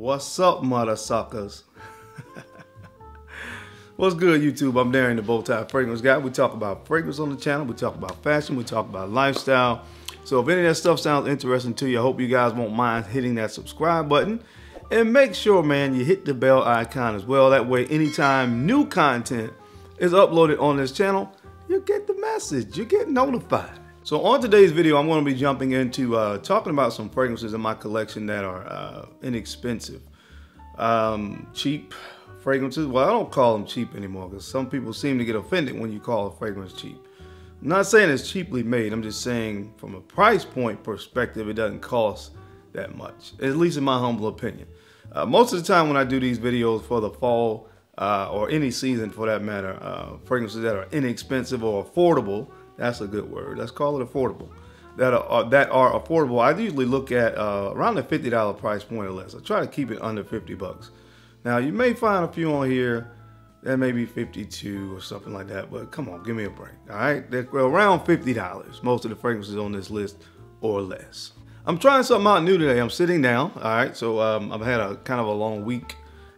What's up, mother suckers? What's good, YouTube? I'm Darren, the Bowtie Fragrance Guy. We talk about fragrance on the channel. We talk about fashion. We talk about lifestyle. So if any of that stuff sounds interesting to you, I hope you guys won't mind hitting that subscribe button. And make sure, man, you hit the bell icon as well. That way, anytime new content is uploaded on this channel, you get the message. You get notified. So on today's video, I'm going to be jumping into talking about some fragrances in my collection that are inexpensive. Cheap fragrances. Well, I don't call them cheap anymore because some people seem to get offended when you call a fragrance cheap. I'm not saying it's cheaply made. I'm just saying from a price point perspective, it doesn't cost that much, at least in my humble opinion. Most of the time when I do these videos for the fall or any season for that matter, fragrances that are inexpensive or affordable, that's a good word, let's call it affordable, that are affordable, I usually look at around the $50 price point or less. I try to keep it under 50 bucks. Now you may find a few on here that may be 52 or something like that, but come on, give me a break. All right, they're around $50, most of the fragrances on this list or less. I'm trying something out new today. I'm sitting down. All right, so I've had a kind of a long week,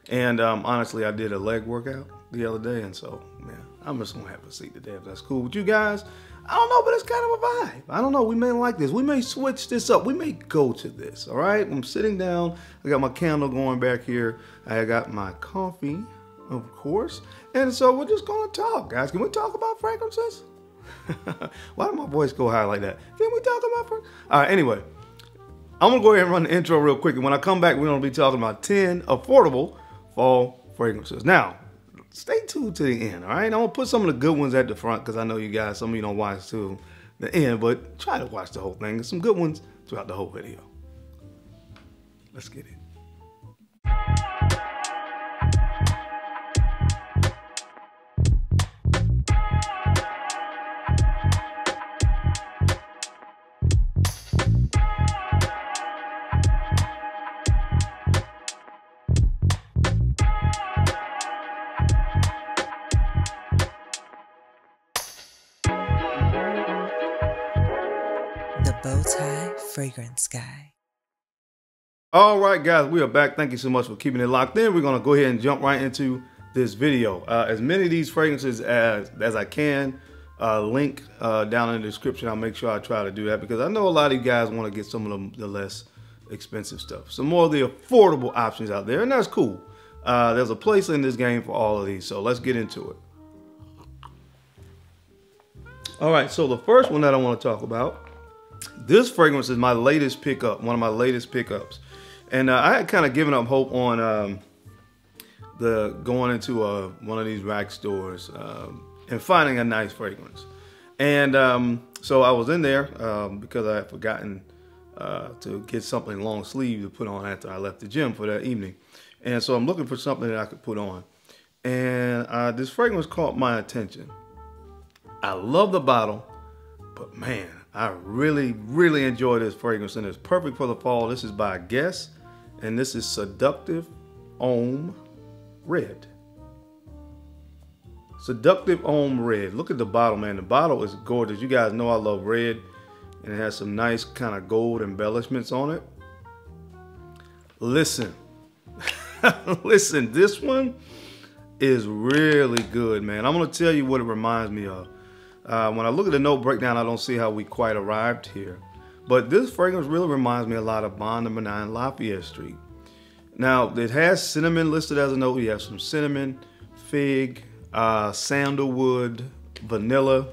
and honestly, I did a leg workout the other day, and so man, I'm just gonna have a seat today if that's cool with you guys. I don't know, but it's kind of a vibe. I don't know. We may like this. We may switch this up. We may go to this. All right, I'm sitting down. I got my candle going back here. I got my coffee, of course, and so we're just gonna talk, guys. Can we talk about fragrances? Why did my voice go high like that? Can we talk about fragrances? All right, anyway. I'm gonna go ahead and run the intro real quick, and when I come back, we're gonna be talking about 10 affordable fall fragrances. Now, stay tuned to the end, all right? I'm gonna put some of the good ones at the front because I know you guys, some of you don't watch to the end, but try to watch the whole thing. There's some good ones throughout the whole video. Let's get it. The Bowtie Fragrance Guy. All right, guys, we are back. Thank you so much for keeping it locked in. We're gonna go ahead and jump right into this video. As many of these fragrances as I can link down in the description. I'll make sure I try to do that because I know a lot of you guys want to get some of the less expensive stuff. Some more of the affordable options out there, and that's cool. There's a place in this game for all of these, so let's get into it. All right, so the first one that I want to talk about, this fragrance is my latest pickup, one of my latest pickups. And I had kind of given up hope on going into one of these rack stores and finding a nice fragrance. And so I was in there because I had forgotten to get something long sleeve to put on after I left the gym for that evening. And so I'm looking for something that I could put on. And this fragrance caught my attention. I love the bottle, but man, I really, really enjoy this fragrance, and it's perfect for the fall. This is by Guess, and this is Seductive Homme Red. Seductive Homme Red. Look at the bottle, man. The bottle is gorgeous. You guys know I love red, and it has some nice kind of gold embellishments on it. Listen, listen, this one is really good, man. I'm going to tell you what it reminds me of. When I look at the note breakdown, I don't see how we quite arrived here. But this fragrance really reminds me a lot of Bond No. 9 Lafayette Street. Now, it has cinnamon listed as a note. You have some cinnamon, fig, sandalwood, vanilla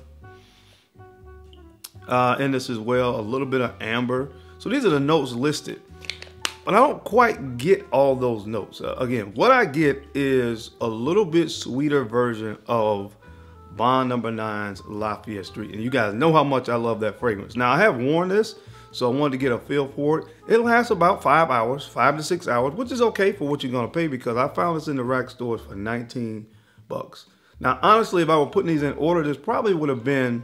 in this as well. A little bit of amber. So these are the notes listed. But I don't quite get all those notes. Again, what I get is a little bit sweeter version of Bond No. 9's Lafayette Street. And you guys know how much I love that fragrance. Now, I have worn this, so I wanted to get a feel for it. It lasts about 5 hours, 5 to 6 hours, which is okay for what you're going to pay because I found this in the rack stores for 19 bucks. Now, honestly, if I were putting these in order, this probably would have been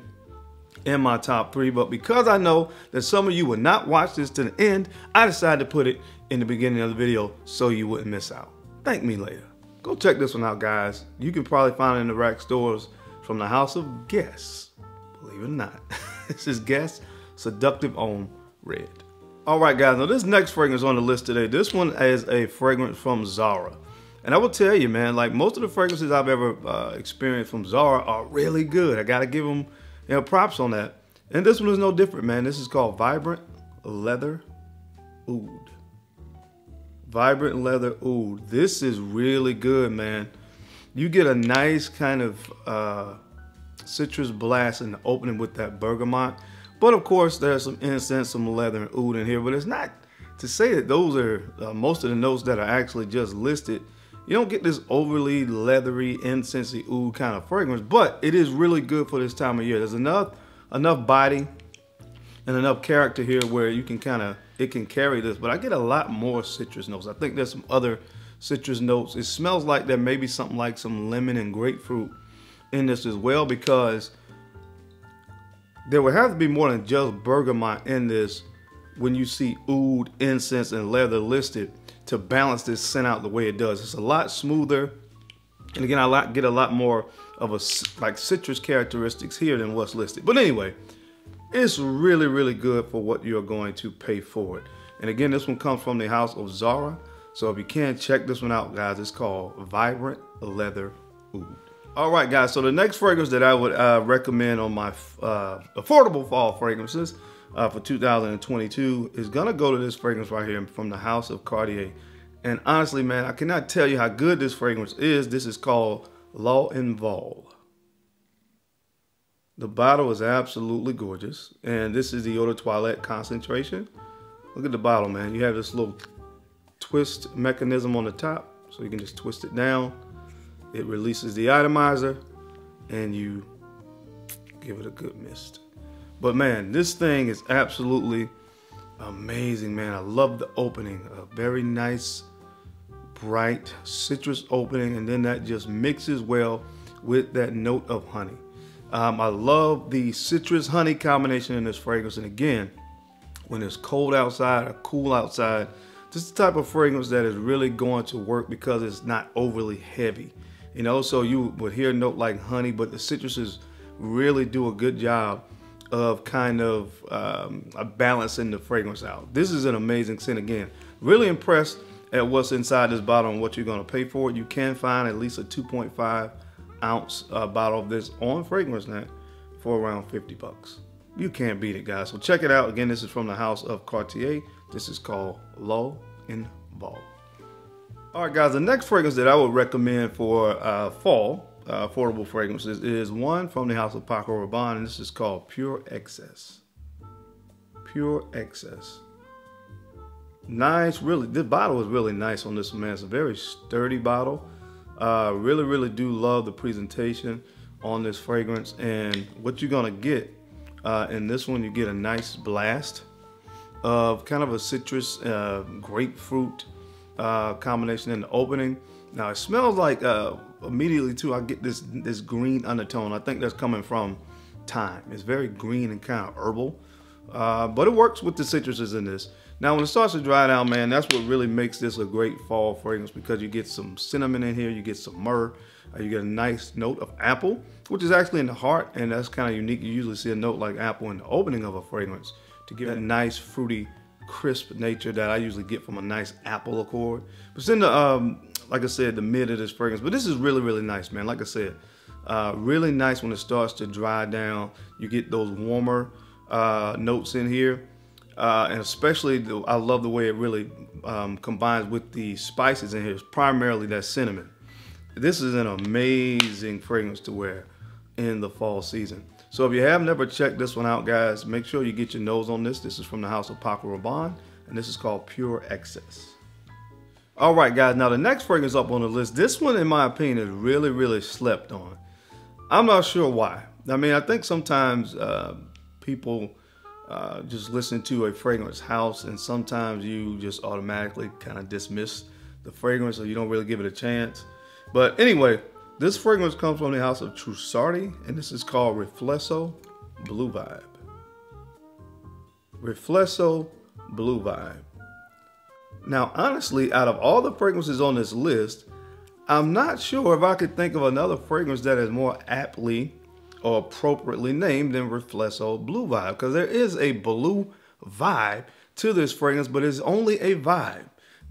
in my top 3. But because I know that some of you would not watch this to the end, I decided to put it in the beginning of the video so you wouldn't miss out. Thank me later. Go check this one out, guys. You can probably find it in the rack stores from the house of Guess, believe it or not. This is Guess Seductive Homme Red. All right, guys, now this next fragrance on the list today, this one is a fragrance from Zara. And I will tell you, man, like most of the fragrances I've ever experienced from Zara are really good. I got to give them, props on that. And this one is no different, man. This is called Vibrant Leather Oud. Vibrant Leather Oud. This is really good, man. You get a nice kind of citrus blast in the opening with that bergamot. But of course, there's some incense, some leather and oud in here. But it's not to say that those are most of the notes that are actually just listed. You don't get this overly leathery, incensey oud kind of fragrance, but it is really good for this time of year. There's enough body and enough character here where you can it can carry this. But I get a lot more citrus notes. I think there's some other citrus notes. It smells like there may be something like some lemon and grapefruit in this as well, because there would have to be more than just bergamot in this when you see oud, incense, and leather listed to balance this scent out the way it does. It's a lot smoother, and again, I get a lot more of a citrus characteristics here than what's listed. But anyway, it's really, really good for what you're going to pay for it. And again, this one comes from the house of Zara. So if you can, check this one out, guys. It's called Vibrant Leather Oud. All right, guys, so the next fragrance that I would recommend on my affordable fall fragrances for 2022 is gonna go to this fragrance right here from the house of Cartier. And honestly, man, I cannot tell you how good this fragrance is. This is called L'Eau en Vol. The bottle is absolutely gorgeous, and this is the Eau de Toilette concentration. Look at the bottle, man. You have this little twist mechanism on the top, so you can just twist it down. It releases the atomizer, and you give it a good mist. But man, this thing is absolutely amazing, man. I love the opening. A very nice, bright citrus opening, and then that just mixes well with that note of honey. I love the citrus honey combination in this fragrance. And again, when it's cold outside or cool outside, this is the type of fragrance that is really going to work because it's not overly heavy. So you would hear a note like honey, but the citruses really do a good job of kind of balancing the fragrance out. This is an amazing scent. Again, really impressed at what's inside this bottle and what you're going to pay for it. You can find at least a 2.5 ounce bottle of this on FragranceNet for around 50 bucks. You can't beat it, guys. So check it out. Again, this is from the house of Cartier. This is called L'Eau en Vol. All right, guys, the next fragrance that I would recommend for fall affordable fragrances is one from the house of Paco Rabanne, and this is called Pure Excess. Pure Excess. Nice, really, this bottle is really nice on this one, man. It's a very sturdy bottle. Really, really do love the presentation on this fragrance, and what you're gonna get in this one, you get a nice blast of kind of a citrus grapefruit combination in the opening. Now it smells like immediately too I get this green undertone. I think that's coming from thyme. It's very green and kind of herbal, but it works with the citruses in this. Now when it starts to dry down, man, that's what really makes this a great fall fragrance, because you get some cinnamon in here, you get some myrrh, you get a nice note of apple, which is actually in the heart, and that's kind of unique. You usually see a note like apple in the opening of a fragrance to give that nice fruity crisp nature that I usually get from a nice apple accord. But it's in the like I said, the mid of this fragrance. But this is really, really nice, man. Like I said, really nice when it starts to dry down. You get those warmer notes in here, and especially I love the way it really combines with the spices in here. It's primarily that cinnamon. This is an amazing fragrance to wear in the fall season. So if you have never checked this one out, guys, make sure you get your nose on this. This is from the house of Paco Rabanne, and this is called Pure Excess. All right, guys, now the next fragrance up on the list, this one, in my opinion, is really, really slept on. I'm not sure why. I mean, I think sometimes people just listen to a fragrance house, and sometimes you just automatically kind of dismiss the fragrance, or you don't really give it a chance. But anyway, this fragrance comes from the house of Trussardi, and this is called Reflexo Blue Vibe. Reflexo Blue Vibe. Now, honestly, out of all the fragrances on this list, I'm not sure if I could think of another fragrance that is more aptly or appropriately named than Reflexo Blue Vibe, because there is a blue vibe to this fragrance, but it's only a vibe.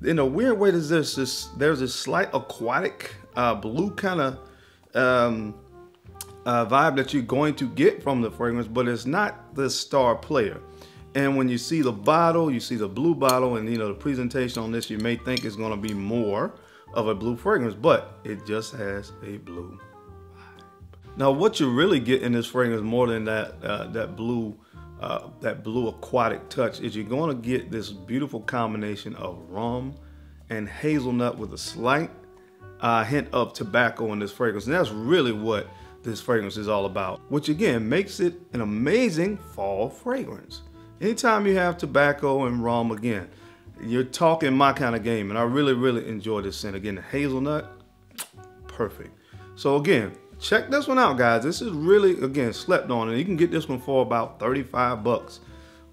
In a weird way, there's this slight aquatic blue kind of vibe that you're going to get from the fragrance, but it's not the star player. And when you see the bottle, you see the blue bottle, and the presentation on this, you may think it's going to be more of a blue fragrance, but it just has a blue vibe. Now, what you really get in this fragrance more than that blue aquatic touch is you're going to get this beautiful combination of rum and hazelnut with a slight hint of tobacco in this fragrance, and that's really what this fragrance is all about, which again makes it an amazing fall fragrance. Anytime you have tobacco and rum, again, you're talking my kind of game, and I really enjoy this scent. Again, the hazelnut, perfect. So again, check this one out, guys. This is really, again, slept on, and you can get this one for about 35 bucks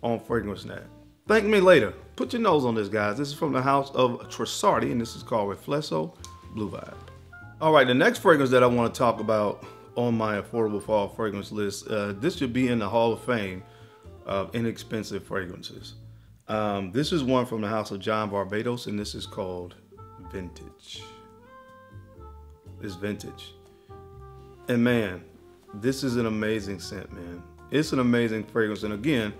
on FragranceNet. Thank me later. Put your nose on this, guys. This is from the house of Trussardi, and this is called Reflexo Blue Vibe. All right, the next fragrance that I want to talk about on my affordable fall fragrance list, this should be in the Hall of Fame of inexpensive fragrances. This is one from the house of John Barbados, and this is called Vintage. It's vintage. And man, this is an amazing scent, man. It's an amazing fragrance. And again,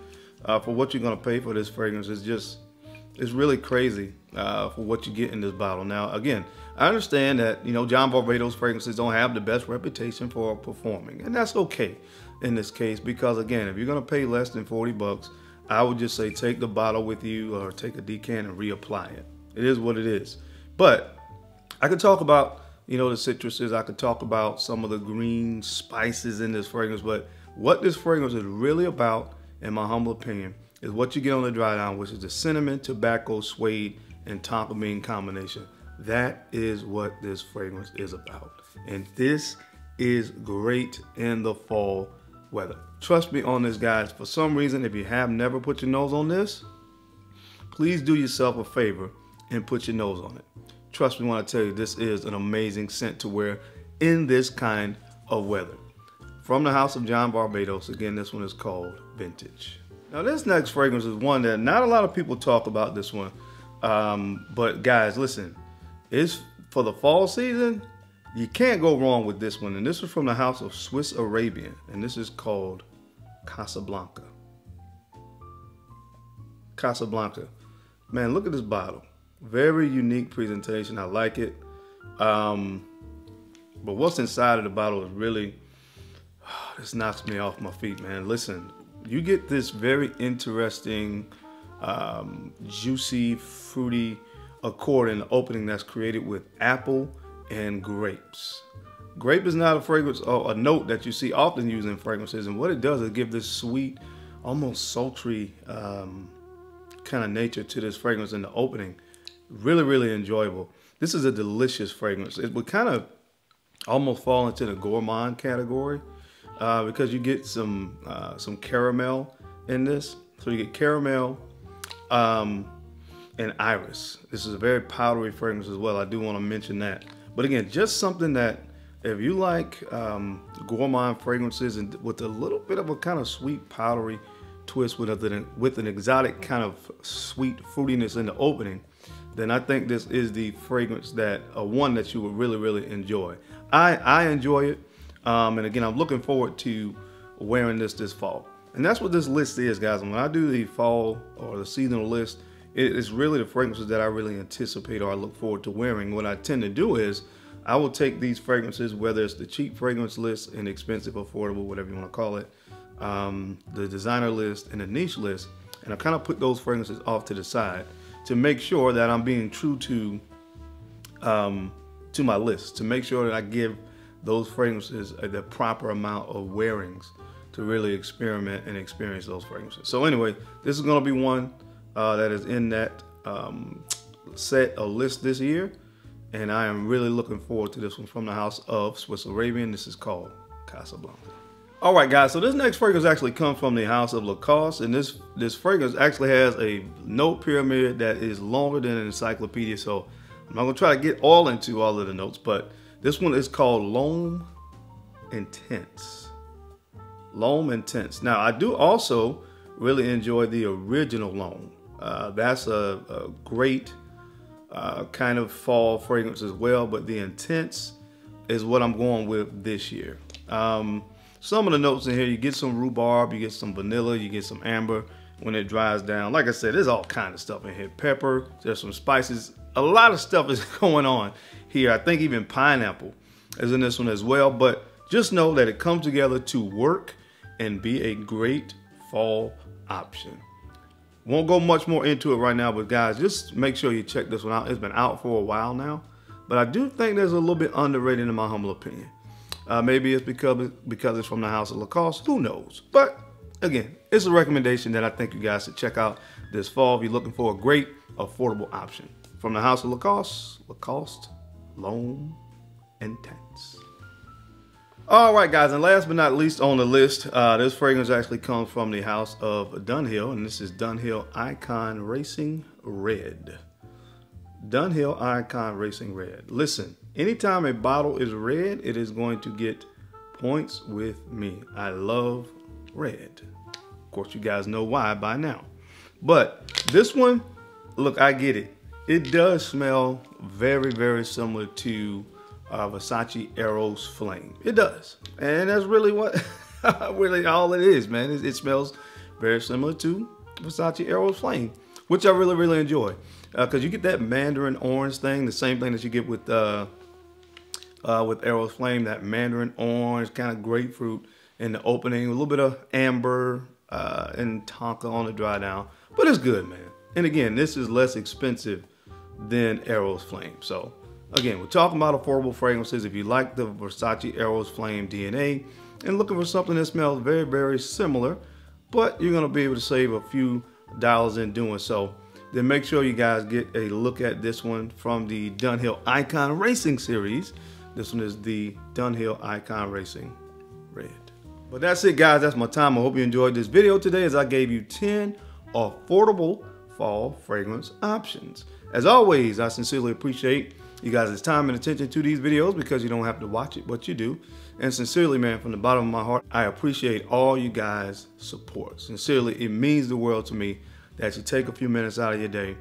for what you're gonna pay for this fragrance, it's really crazy for what you get in this bottle. Now, again, I understand that, John Barbados fragrances don't have the best reputation for performing, and that's okay in this case, because again, if you're gonna pay less than 40 bucks, I would just say take the bottle with you or take a decant and reapply it. It is what it is. But I could talk about, the citruses. I could talk about some of the green spices in this fragrance, but what this fragrance is really about, in my humble opinion, is what you get on the dry down, which is the cinnamon, tobacco, suede, and tonka bean combination. That is what this fragrance is about. And this is great in the fall weather. Trust me on this, guys. For some reason, if you have never put your nose on this, please do yourself a favor and put your nose on it. Trust me when I tell you, this is an amazing scent to wear in this kind of weather. From the house of John Barbados, again, this one is called Vintage. Now, this next fragrance is one that not a lot of people talk about this one. But guys, listen, it's for the fall season. You can't go wrong with this one. And this is from the house of Swiss Arabian, and this is called Casablanca. Casablanca. Man, look at this bottle. Very unique presentation. I like it. But what's inside of the bottle is really, this knocks me off my feet, man. Listen, you get this very interesting, juicy, fruity accord in the opening that's created with apple and grapes. Grape is not a fragrance or a note that you see often used in fragrances, and what it does is give this sweet, almost sultry kind of nature to this fragrance in the opening. Really enjoyable. This is a delicious fragrance. It would kind of almost fall into the gourmand category because you get some caramel in this. So you get caramel and iris. This is a very powdery fragrance as well. I do want to mention that. But again, just something that if you like gourmand fragrances and with a little bit of a kind of sweet powdery twist with an exotic kind of sweet fruitiness in the opening, then I think this is the fragrance that one that you would really enjoy. I enjoy it, and again, I'm looking forward to wearing this fall. And that's what this list is, guys. When I do the fall or the seasonal list, it is really the fragrances that I really anticipate or I look forward to wearing. What I tend to do is I will take these fragrances, whether it's the cheap fragrance list and expensive, affordable, whatever you want to call it, the designer list and the niche list, and I kind of put those fragrances off to the side to make sure that I'm being true to my list, to make sure that I give those fragrances the proper amount of wearings to really experiment and experience those fragrances. So anyway, this is going to be one that is in that set or list this year, and I am really looking forward to this one from the house of Swiss Arabian. This is called Casablanca. All right, guys, so this next fragrance actually comes from the house of Lacoste, and this fragrance actually has a note pyramid that is longer than an encyclopedia, so I'm not going to try to get all into all of the notes, but this one is called L'Homme Intense. L'Homme Intense. Now, I do also really enjoy the original L'Homme, That's a great kind of fall fragrance as well, but the Intense is what I'm going with this year. Some of the notes in here, you get some rhubarb, you get some vanilla, you get some amber when it dries down. Like I said, there's all kind of stuff in here. Pepper, there's some spices. A lot of stuff is going on here. I think even pineapple is in this one as well, but just know that it comes together to work and be a great fall option. Won't go much more into it right now, but guys, just make sure you check this one out. It's been out for a while now, but I do think there's a little bit underrated in my humble opinion. Maybe it's because it's from the house of Lacoste, who knows? But again, it's a recommendation that I think you guys should check out this fall if you're looking for a great, affordable option. From the house of Lacoste, L'Homme Intense. All right, guys, and last but not least on the list, this fragrance actually comes from the house of Dunhill, and this is Dunhill Icon Racing Red. Dunhill Icon Racing Red. Listen, anytime a bottle is red, it is going to get points with me. I love red. Of course, you guys know why by now. But this one, look, I get it. It does smell very, very similar to Versace Eros Flame. It does. And that's really what, really all it is, man. It smells very similar to Versace Eros Flame, which I really, really enjoy. Because you get that mandarin orange thing, the same thing that you get with Eros Flame, that mandarin orange, kind of grapefruit in the opening, a little bit of amber and tonka on the dry down. But it's good, man. And again, this is less expensive than Eros Flame. So again, we're talking about affordable fragrances. If you like the Versace Eros Flame DNA and looking for something that smells very, very similar, but you're going to be able to save a few dollars in doing so, then make sure you guys get a look at this one from the Dunhill Icon Racing series. This one is the Dunhill Icon Racing Red. But that's it, guys. That's my time. I hope you enjoyed this video today as I gave you 10 affordable fall fragrance options. As always, I sincerely appreciate you guys' time and attention to these videos because you don't have to watch it, but you do. And sincerely, man, from the bottom of my heart, I appreciate all you guys' support. Sincerely, it means the world to me that you take a few minutes out of your day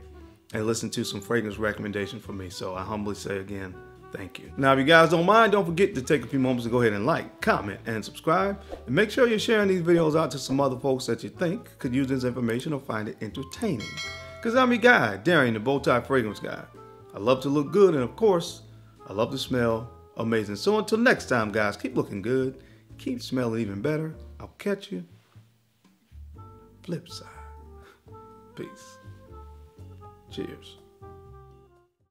and listen to some fragrance recommendations from me. So I humbly say again, thank you. Now, if you guys don't mind, don't forget to take a few moments to go ahead and like, comment, and subscribe. And make sure you're sharing these videos out to some other folks that you think could use this information or find it entertaining. Because I'm your guy, Darian, the Bowtie Fragrance Guy. I love to look good, and of course, I love to smell amazing. So until next time, guys, keep looking good, keep smelling even better. I'll catch you flip side. Peace. Cheers.